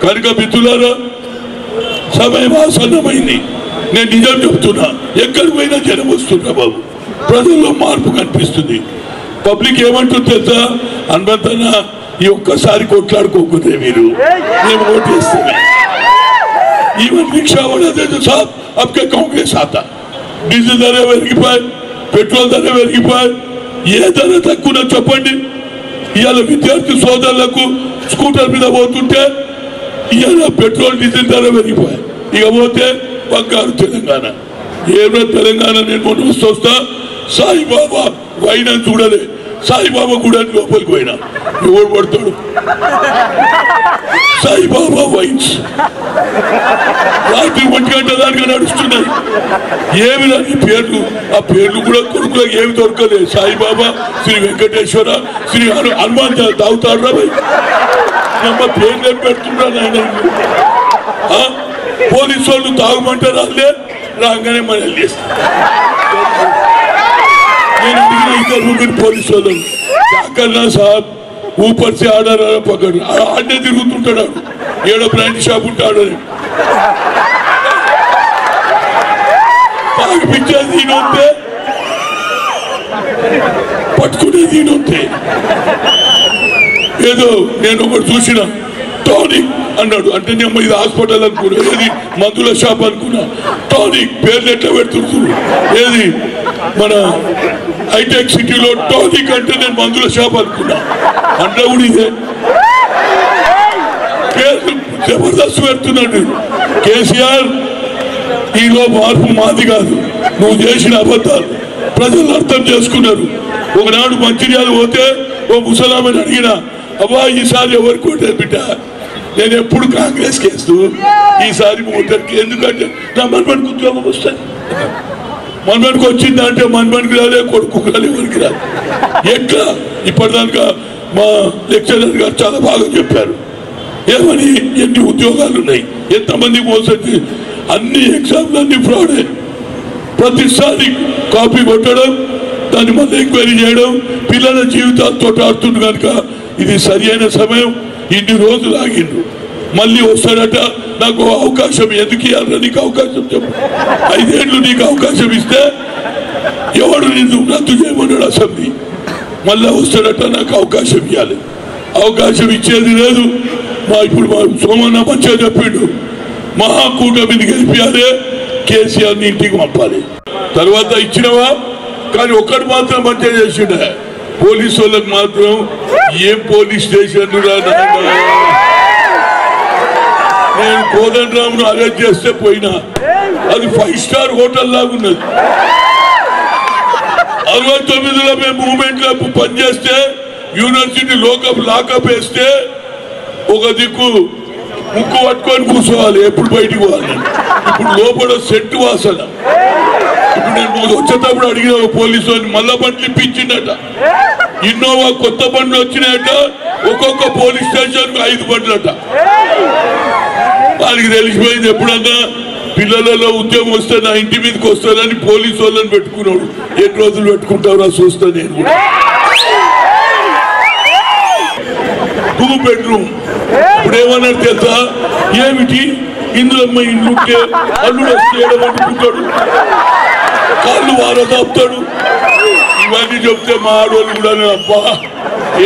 కనుక మిత్రులారా సమయం ఆసన్నమైంది. నేను నిజం చెప్తున్నా, ఎక్కడికి పోయినా జనం వస్తున్నా బాబు, ప్రజల్లో మార్పు కనిపిస్తుంది. పబ్లిక్ ఏమంటుంది తెలుసా, హనుమంతన్న ఈ ఒక్కసారి కొట్లాడుకోకుంటే మీరు మేము ఓటు వేస్తామే. ఈవెన్ रिक्शा वाला दे तो साहब आपके कांग्रेस आता, डीजल ధర పెరిగిపోయి, పెట్రోల్ ధర పెరిగిపోయి, ఏ ధర తక్కువ చెప్పండి. ఇవాళ విద్యార్థి సోదరులకు స్కూటర్ మీద పోతుంటే ఇవాళ పెట్రోల్ డీజిల్ ధర పెరిగిపోయి. ఇక పోతే బంగారు తెలంగాణ, ఏమో తెలంగాణ. నేను మొన్న వస్తా సాయిబాబా వైనా చూడలే, సాయిబాబా కూడా లోపలికి పోయినా ఎవరు పడతాడు. సాయిబాబా వైన్స్ రాత్రి 1 గంట దాకా నడుస్తున్నాయి. ఏమి రాని పేర్లు, ఆ పేర్లు కూడా కొడుకులకు ఏమి దొరకలేదు. సాయిబాబా, శ్రీ వెంకటేశ్వర, శ్రీ హనుమాన్ తాగుతాడు రా భయ్, పేర్లు ఏం పెడుతున్నాడు ఆయన. పోలీసు వాళ్ళు తాగమంటే రాలే, రాగానే మనం చేస్తాం. నేను అడిగిన 2 పోలీసు వాళ్ళు, కన్నా సాబ్ ऊपर से आर्डर आ पकड़ आडने తిరుగుతుంటాడు, ఏడో బ్రాండ్ షాప్ ఉంటాడు. తాగిపించేది ఈయనొస్తే, పట్టుకునేది ఈయనొస్తే. ఏదో నేను ఒకటి చూసిన టానిక్ అన్నాడు, అంటే నేను ఇది హాస్పిటల్ అనుకున్నా, ఏది మందుల షాప్ అనుకున్నా. టానిక్ పేర్లు ఎట్లా పెడుతుంటారు, ఏది మన హైటెక్ సిటీలో టానిక్ అంటే నేను మందుల షాప్ అనుకున్నా. అంటే కూడా ఇదే పేర్లు జబర్దస్త్ పెడుతున్నాడు. కేసీఆర్ ఈలో మార్పు మాది కాదు, నువ్వు చేసిన అబద్ధాలు ప్రజలు అర్థం చేసుకున్నారు. ఒకనాడు మంచిర్యాల పోతే ఓ ముసలామని అడిగిన, అబ్బా ఈసారి ఎవరికి కొట్టే బిడ్డ, నేను ఎప్పుడు కాంగ్రెస్ కేస్తూ ఈసారి ఓటర్కి, ఎందుకంటే నా మనమనికి ఉద్యోగం వస్తాయి. మనమనికి వచ్చిందంటే మనమనికి రాలే, కొడుకు రాలే, ఎవరికి రాలే. ఎట్లా ఇప్పటిదాకా మా లెక్చరర్ గారు చాలా బాగా చెప్పారు. ఏమని, ఎన్ని ఉద్యోగాలు ఉన్నాయి, ఎంతమంది మోసండి, అన్ని ఎగ్జామ్లు అన్ని ఫ్రాడే. ప్రతిసారి కాపీ కొట్టడం, దాన్ని మళ్ళీ ఎంక్వైరీ చేయడం, పిల్లల జీవితాలతో ఆడుతుంది. కనుక ఇది సరి అయిన సమయం. ఇన్ని రోజులు ఆగిండు, మళ్ళీ వస్తాడట. నాకు అవకాశం ఎందుకు ఇవ్వాలన్నా, నీకు అవకాశం చెప్పు. 5 ఏళ్ళు నీకు అవకాశం ఇస్తే ఎవడు నిన్ను రద్దు చేయమన్నాడు అసెంబ్లీ. మళ్ళా వస్తాడట, నాకు అవకాశం ఇవ్వాలి. అవకాశం ఇచ్చేది లేదు. ఇప్పుడు మా సోమన్న మంచిగా చెప్పిండు, మహాకూటమిని గెలిపియాలి, కేసీఆర్ని ఇంటికి పంపాలి. తర్వాత ఇచ్చినవా, కానీ ఒక్కడు మాత్రం మంచిగా చేసిండే, పోలీసు వాళ్ళకి మాత్రం ఏం పోలీస్ స్టేషన్ నేను కోదండరామును అరెస్ట్ చేస్తే పోయినా, అది 5 స్టార్ హోటల్ లాగున్నది. 69లో మేము మూవ్మెంట్ లో పనిచేస్తే యూనివర్సిటీ లాకప్ వేస్తే ఒక దిక్కు ముక్కు పట్టుకొని కూర్చోవాలి, ఎప్పుడు బయటికి పోవాలి. ఇప్పుడు లోపల సెట్ వాసన. ఇప్పుడు నేను వచ్చేటప్పుడు అడిగిన పోలీసు అని మళ్ళా బండ్లు ఇప్పించిండట. ఇన్నోవా కొత్త బండ్లు వచ్చినాయట, ఒక్కొక్క పోలీస్ స్టేషన్ 5 బండ్లట. వారికి తెలిసిపోయింది, ఎప్పుడన్నా పిల్లలలో ఉద్యోగం వస్తే నా ఇంటి మీదకి వస్తానని పోలీసు వాళ్ళని పెట్టుకున్నాడు. ఎన్ని రోజులు పెట్టుకుంటావురా చూస్తా నేను కూడా. 2 బెడ్రూమ్ ఇప్పుడు ఏమన్నారు తెలుసా, ఏమిటి ఇందులో మా ఇండ్లుంటే అల్లుడు వస్తే ఏడమంటుకుంటాడు, కాళ్ళు వారదాపుతాడు. ఇవన్నీ చెప్తే మా ఆడవాళ్ళు కూడా, అబ్బా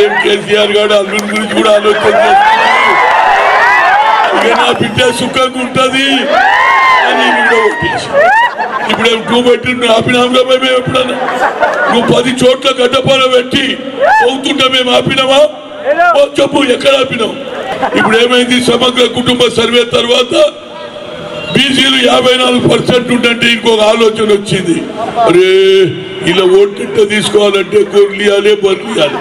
ఏం కేసీఆర్ గారు అల్లుడి గురించి కూడా ఆలోచన చేస్తున్నాడు, ఇక నా బిడ్డ సుఖంగా ఉంటది అని ఇప్పుడు 2 బెడ్రూమ్ ఆపినాంగా మేము. ఎప్పుడన్నా నువ్వు 10 చోట్ల గడ్డపాల పెట్టి అవుతుంటే మేము ఆపినామా చెప్పు, ఎక్కడ ఆపినాం? ఇప్పుడు ఏమైంది, సమగ్ర కుటుంబ సర్వే తర్వాత బీసీలు 54% ఉంటే ఇంకొక ఆలోచన వచ్చింది, అరే ఇలా ఓటు తీసుకోవాలంటే గొర్రెలు ఇవ్వాలి, బర్రెలు ఇవ్వాలి.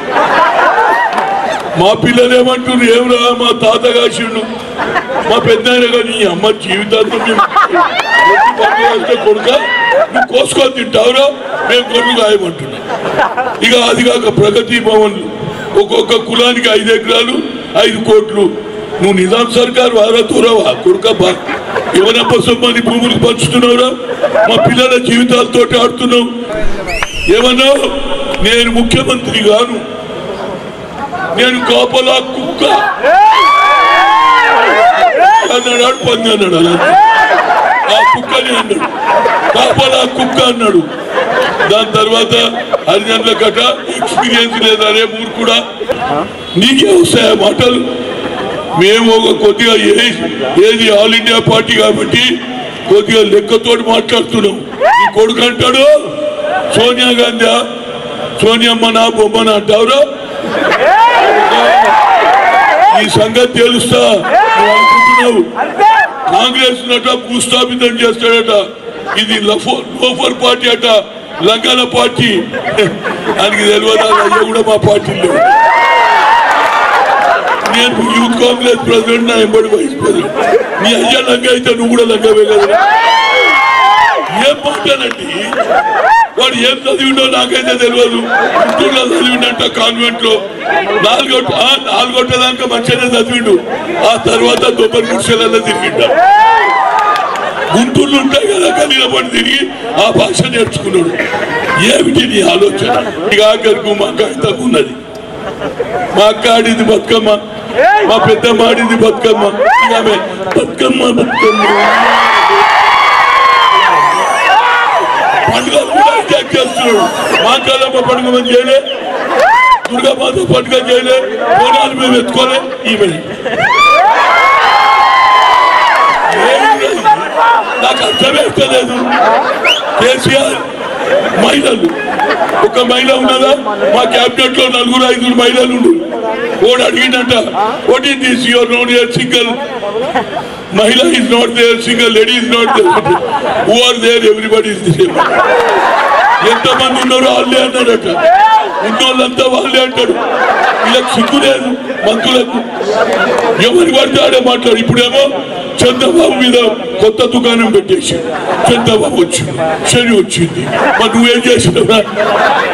మా పిల్లలు ఏమంటున్నారు, ఏమరా మా తాత కాసిండు, మా పెద్ద కానీ అమ్మ జీవితాంతం కొడుక నువ్వు కోసుకొని తింటావురా, మేము గొర్రెలు గాయమంటున్నాం. ఇక అది కాక ప్రగతి భవన్లు ఒక్కొక్క కులానికి 5 ఎకరాలు 5 కోట్లు. నువ్వు నిజాం సర్కార్ వారా తోరావా కొడుక, ఎవరప్ప సొమ్మని భూములు పంచుతున్నావురా, మా పిల్లల జీవితాలతో ఆడుతున్నావు. ఏమన్నావు, నేను ముఖ్యమంత్రి గాను, నేను కాపలా కుక్క, అన్నాడు పంది అన్నాడు అలా ఆ కుక్కని అన్నాడు కాపాల కుక్క అన్నాడు దాని తర్వాత హరిజనుల కట్ట ఎక్స్పీరియన్స్ లేదనే ఊరు కూడా నీకే వస్తాయి మాటలు మేము ఒక కొద్దిగా ఏది ఆల్ ఇండియా పార్టీ కాబట్టి కొద్దిగా లెక్కతోటి మాట్లాడుతున్నాం నీ కొడుకు అంటాడు సోనియా గాంధీ సోనియమ్మ నా బొమ్మన అంటావురా ఈ సంగతి తెలుస్తా నువ్వు అనుకుంటున్నావు కాంగ్రెస్ నట భూస్థాపితం చేస్తాడట ఇది లోఫర్ పార్టీ అట లంగాల పార్టీ ఆయనకి తెలియదా అయ్యా కూడా మా పార్టీలో నేను యూత్ కాంగ్రెస్ ప్రెసిడెంట్ నా ఎంబడి వైస్ ప్రెసిడెంట్ నీ అయ్యా లంగా అయితే నువ్వు కూడా లంగవే కదా ఏం మాట్లాడండి వాడు ఏం చదివిండో నాకైతే తెలియదు గుంటూరులో చదివిండంట కాన్వెంట్ లో నాలుగొట్టదాకా మంచిగానే చదివిండు ఆ తర్వాత దొబ్బరి గుడిసెలలో తిరిగిండ గుంటూరులో ఉంటాయి కదా కలిగిన పడి తిరిగి ఆ భాష నేర్చుకున్నాడు ఏమిటి నీ ఆలోచన ఇక ఆఖరికి మా కాగితం ఉన్నది మా అక్క ఆడింది బతుకమ్మ మా పెద్దమ్మ ఆడింది బతుకమ్మ ఇక ఆమె బతుకమ్మ బతుకమ్మ పండుగ కూడా అటాక్ చేస్తున్నాడు మా కాలమ్మ పండుగ మనం చేయలే దుర్గామాత పండుగ చేయలే బోనాలు మేము ఎత్తుకోలే ఈమె నాకు అర్థమేస్తలేదు కేసీఆర్ మహిళలు ఒక మహిళ ఉన్నదా మా క్యాబినెట్ లో 4-5 మహిళలు ఉండు ఓడి అడిగిందంట what is this your known here single Mahila is not there, single lady is not there. Who are there? Everybody is there. ఎంతమంది ఉన్నారు వాళ్ళే అన్నాడట ఉన్నోళ్ళంతా వాళ్ళే అంటాడు వీళ్ళకి సిగ్గు లేదు మంత్రులకు ఎవరి పడితే ఆడే మాట్లాడు ఇప్పుడేమో చంద్రబాబు మీద కొత్త దుకాణం పెట్టేసి చంద్రబాబు వచ్చింది శని వచ్చింది మరి నువ్వేం చేసినావురా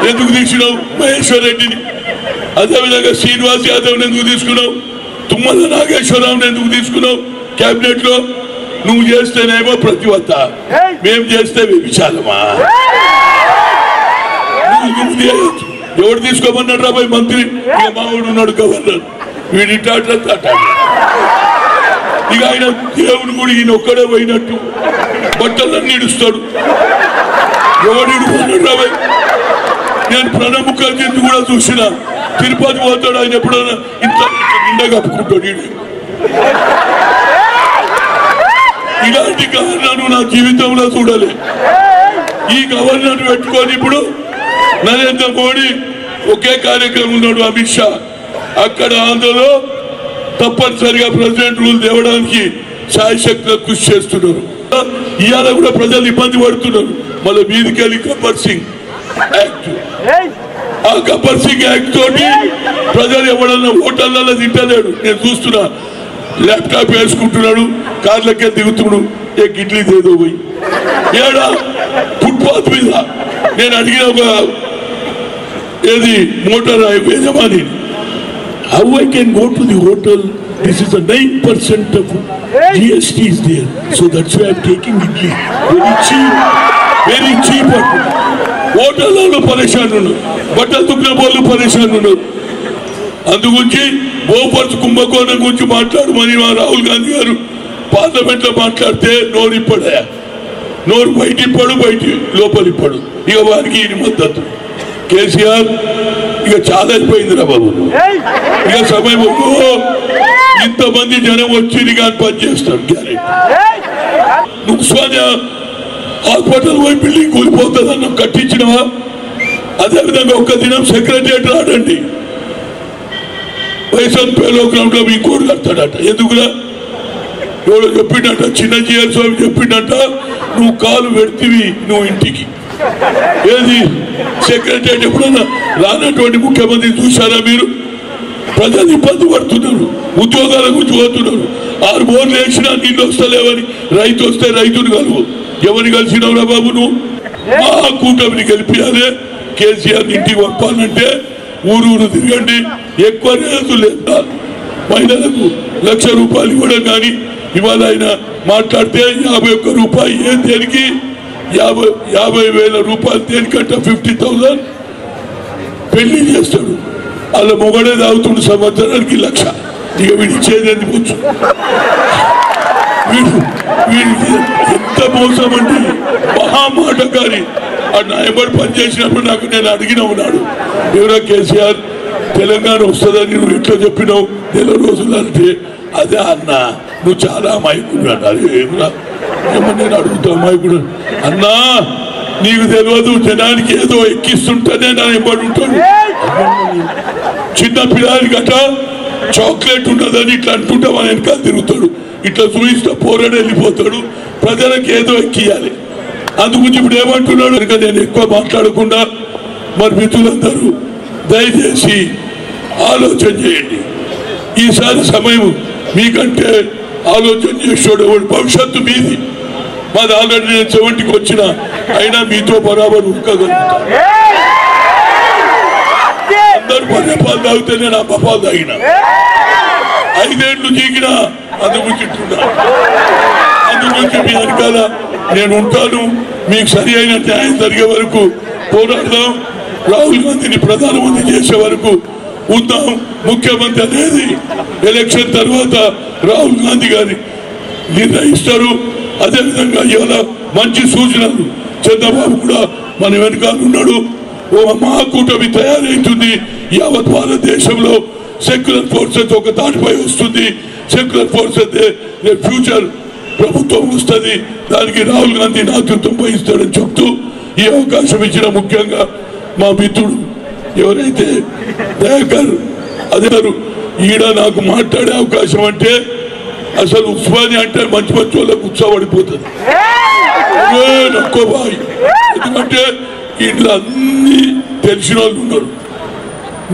ఎందుకు తీసినావు మహేశ్వర్ రెడ్డిని అదేవిధంగా శ్రీనివాస్ యాదవ్ ఎందుకు తీసుకున్నావు తుమ్మల నాగేశ్వరరావుని ఎందుకు తీసుకున్నావు క్యాబినెట్ లో నువ్వు చేస్తేనేమో ప్రతివత మేము చేస్తే విచారమా ఎవరు తీసుకోమన్నాడు రా పోయి మంత్రి ఇక మావాడు ఉన్నాడు గవర్నర్ వీడింటా ఇక ఆయన దేవుడు కూడా ఈయన ఒక్కడే పోయినట్టు బట్టలన్నీ ఇడుస్తాడు ఎవడు ఇడుకున్నాడు రా పోయి నేను ప్రణబ్ ముఖర్జీ కూడా చూసిన తిరుపతి పోతాడు ఆయన ఎప్పుడైనా ఇంత నిండా కప్పుకుంటాడు ఇలాంటి గవర్నర్ నా జీవితంలో చూడాలి ఈ గవర్నర్ పెట్టుకొని ఇప్పుడు నరేంద్ర మోడీ ఒకే కార్యక్రమం ఉన్నాడు అమిత్ షా అక్కడ ఆంధ్రలో తప్పనిసరిగా ప్రెసిడెంట్ రూల్ తేవడానికి శాయశక్తిగా కృషి చేస్తున్నారు ఇవాళ కూడా ప్రజలు ఇబ్బంది పడుతున్నారు మళ్ళీ మీదికెళ్ళి గబ్బర్ సింగ్ యాక్ట్ ఆ గబ్బర్ సింగ్ యాక్ట్ తోటి ప్రజలు ఎవడన్నా హోటళ్లలో తింటలేడు నేను చూస్తున్నా ల్యాప్టాప్ వేసుకుంటున్నాడు కార్లకే దిగుతున్నాడు ఏ గిడ్లీ దేదో పోయి ఏడా ఫుట్పాత్ మీద నేను అడిగిన ఒక ఏది మోటార్ యజమాని how I can go to the hotel this is 9% of GST is there so that's why I'm taking idli very cheap హోటల్లో పరేషాన్ ఉన్నారు బట్టలు తుక్కిన వాళ్ళు పరేషాన్ ఉన్నారు అందుగురించి బోఫర్స్ కుంభకోణం గురించి మాట్లాడమని మా రాహుల్ గాంధీ గారు పార్లమెంట్ లో మాట్లాడితే నోరిప్పడా నోరు బయటిప్పాడు లోపలిప్పాడు ఇక వారికి ఈయన మద్దతు కేసీఆర్ ఇక చాలా అయిపోయింది రా బాబు ఇక సమయం ఇంతమంది జనం వచ్చి కానీ పనిచేస్తారు గ్యారెంటీ నువ్వు స్వామి హాస్పిటల్ పోయి బిల్డింగ్ కూలిపోతుంది అన్నం కట్టించినవా అదేవిధంగా ఒక్క దినం సెక్రటరియట్ రాడండి వైఎస్ఆర్ పేలో గ్రౌండ్ లో మీ కోడు కడతాడట ఎందుకురా ఎవడో చెప్పిండట చిన్నజీఆర్ స్వామి చెప్పిండట నువ్వు కాలు పెడితివి నువ్వు ఇంటికి ఏది సెక్రటరియట్ ఎప్పుడన్నా రానటువంటి ముఖ్యమంత్రి చూశారా మీరు ప్రజలు ఇబ్బంది పడుతున్నారు ఉద్యోగాల గురించి పోతున్నారు 6 బోర్లు వేసినా నీళ్ళు వస్తలేవని రైతు వస్తే రైతుని కలువు ఎవరిని కలిసినవురా బాబు నువ్వు మా కూటమిని గెలిపియాలి కేసీఆర్ ఇంటికి పంపాలంటే ఊరు తిరగండి ఎక్కువ రేటు లేదా మహిళలకు ₹1,00,000 ఇవ్వడం కానీ ఇవాళ ఆయన మాట్లాడితే 51 రూపాయి ఏం దేనికి 50,000 దేనికంటే 50,000 పెళ్లి చేస్తాడు అలా మొగడే తాగుతుండు సంవత్సరానికి 1,00,000 ఇక వీడు ఇచ్చేది ఎందుకు వీడికి ఎంత మోసం అండి, మహామాటకారి. ఆ నాయబడి పనిచేసినప్పుడు నాకు నేను అడిగిన ఉన్నాడు, ఎవరో కేసీఆర్ తెలంగాణ వస్తుందని నువ్వు ఎట్లా చెప్పినావు నెల రోజులు అంటే, అదే అన్న నువ్వు చాలా అమాయకుడు అన్నారు. ఏమో నేను అడుగుతా అమాయకుడు అన్నా, నీకు తెలియదు జనానికి ఏదో ఎక్కిస్తుంటేనే నా ఎంబడి ఉంటాడు. చిన్న పిల్లలకి గట చాక్లెట్ ఉండదని ఇట్లా అంటుంటే మన వెనకాల తిరుగుతాడు, ఇట్లా చూయిస్తా పోరాడు వెళ్ళిపోతాడు, ప్రజలకు ఏదో ఎక్కియాలి. అందుగురించి ఇప్పుడు ఏమంటున్నాడు కనుక నేను ఎక్కువ మాట్లాడకుండా మరి మిత్రులందరూ దయచేసి ఆలోచన చేయండి. ఈసారి సమయం మీకంటే ఆలోచన చేసాడు భవిష్యత్తు మీది. మాది ఆల్రెడీ నేను 70కి వచ్చిన, అయినా మీతో బరాబర్ ఉడకగలుగుతాను. అందరూ 10 పాలు తాగితే నేను 50 పాలు తాగిన, 5 ఏళ్ళు జీగిన. అందుగురించి మీ వెనకాల నేను ఉంటాను. మీకు సరి అయిన న్యాయం జరిగే వరకు పోరాడదాం. రాహుల్ గాంధీని ప్రధానమంత్రి చేసే వరకు ఉందాం. ముఖ్యమంత్రి అనేది ఎలక్షన్ తర్వాత రాహుల్ గాంధీ గారిని నిర్ణయిస్తారు. అదేవిధంగా ఇవాళ మంచి సూచనలు చంద్రబాబు కూడా మన వెనకాల ఉన్నాడు. ఓ మహాకూటమి తయారైతుంది. యావత్ భారతదేశంలో సెక్యులర్ ఫోర్సెస్ ఒక దాటిపై వస్తుంది. సెక్యులర్ ఫోర్సెస్ ఫ్యూచర్ ప్రభుత్వం వస్తుంది. దానికి రాహుల్ గాంధీ నాయకత్వం వహిస్తాడని చెప్తూ ఈ అవకాశం ఇచ్చిన ముఖ్యంగా మా మిత్రుడు ఎవరైతే దయాకర్ అదే ఈడ నాకు మాట్లాడే అవకాశం అంటే అసలు ఉస్మానియా అంటే మంచి మంచి వాళ్ళకు ఉత్సాహపడిపోతుంది. ఎందుకంటే ఇంట్లో అన్ని తెలిసిన వాళ్ళు ఉన్నారు,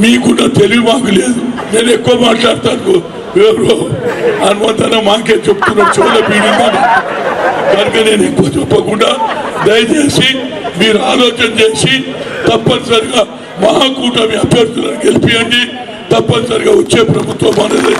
మీకున్న తెలివి మాకు లేదు. నేను ఎక్కువ మాట్లాడతాను, ఎవరో హనుమంతన మాకే చెప్తున్నాడు చెవుల పీడిందని. కనుక నేను ఎక్కువ చెప్పకుండా దయచేసి మీరు ఆలోచన చేసి తప్పనిసరిగా మహాకూటమి అభ్యర్థులను గెలిపియండి. తప్పనిసరిగా వచ్చే ప్రభుత్వం అనేది